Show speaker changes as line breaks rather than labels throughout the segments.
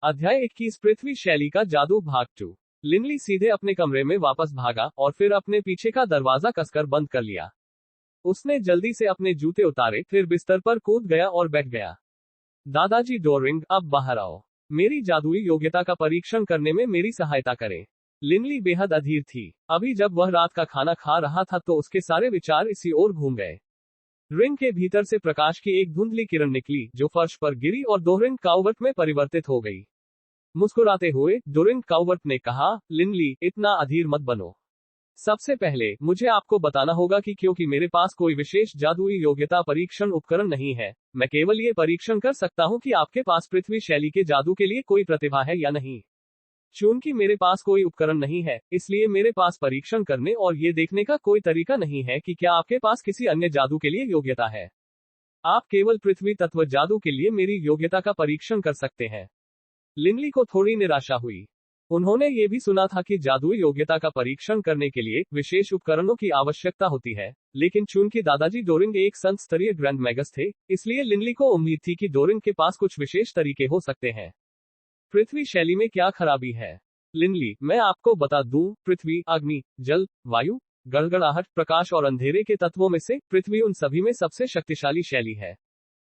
अध्याय 21 पृथ्वी शैली का जादू भाग 2। लिनली सीधे अपने कमरे में वापस भागा और फिर अपने पीछे का दरवाजा कसकर बंद कर लिया। उसने जल्दी से अपने जूते उतारे, फिर बिस्तर पर कूद गया और बैठ गया। दादाजी डोरिंग, अब बाहर आओ। मेरी जादुई योग्यता का परीक्षण करने में मेरी सहायता करें। लिनली बेहद अधीर थी। अभी जब वह रात का खाना खा रहा था तो उसके सारे विचार इसी ओर घूम गए। रिंग के भीतर से प्रकाश की एक धुंधली किरण निकली, जो फर्श पर गिरी और डोरिंग काउवर्ट में परिवर्तित हो गई। मुस्कुराते हुए डोरिंग काउवर्ट ने कहा, लिनली, इतना अधीर मत बनो। सबसे पहले मुझे आपको बताना होगा कि क्योंकि मेरे पास कोई विशेष जादुई योग्यता परीक्षण उपकरण नहीं है, मैं केवल ये परीक्षण कर सकता हूँ कि आपके पास पृथ्वी शैली के जादू के लिए कोई प्रतिभा है या नहीं। चूंकि मेरे पास कोई उपकरण नहीं है, इसलिए मेरे पास परीक्षण करने और ये देखने का कोई तरीका नहीं है कि क्या आपके पास किसी अन्य जादू के लिए योग्यता है। आप केवल पृथ्वी तत्व जादू के लिए मेरी योग्यता का परीक्षण कर सकते हैं। लिनली को थोड़ी निराशा हुई। उन्होंने ये भी सुना था कि जादुई योग्यता का परीक्षण करने के लिए विशेष उपकरणों की आवश्यकता होती है, लेकिन चूंकि दादाजी डोरिंग एक संत स्तरीय ग्रैंड मैगस थे, इसलिए लिनली को उम्मीद थी कि डोरिंग के पास कुछ विशेष तरीके हो सकते हैं। पृथ्वी शैली में क्या खराबी है? लिनली, मैं आपको बता दूं, पृथ्वी, अग्नि, जल, वायु, गड़गड़ाहट, प्रकाश और अंधेरे के तत्वों में से पृथ्वी उन सभी में सबसे शक्तिशाली शैली है।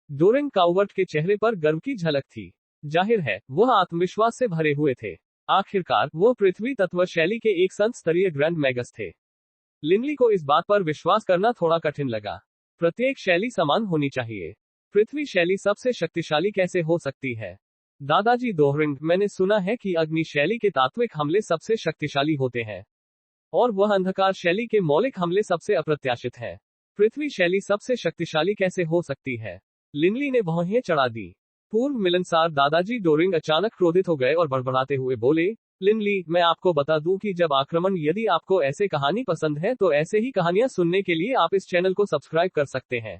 डोरिंग काउवर्ट के चेहरे पर गर्व की झलक थी। जाहिर है, वह आत्मविश्वास से भरे हुए थे। आखिरकार वो पृथ्वी तत्व शैली के एक संत स्तरीय ग्रैंड मैगस थे। लिनली को इस बात पर विश्वास करना थोड़ा कठिन लगा। प्रत्येक शैली समान होनी चाहिए। पृथ्वी शैली सबसे शक्तिशाली कैसे हो सकती है? दादाजी डोरिंग, मैंने सुना है कि अग्नि शैली के तात्विक हमले सबसे शक्तिशाली होते हैं, और वह अंधकार शैली के मौलिक हमले सबसे अप्रत्याशित है। पृथ्वी शैली सबसे शक्तिशाली कैसे हो सकती है? लिनली ने भौहें चढ़ा दी। पूर्व मिलनसार दादाजी डोरिंग अचानक क्रोधित हो गए और बड़बड़ाते हुए बोले, लिनली, मैं आपको बता दूं कि जब आक्रमण, यदि आपको ऐसे कहानी पसंद है तो ऐसे ही कहानियां सुनने के लिए आप इस चैनल को सब्सक्राइब कर सकते हैं।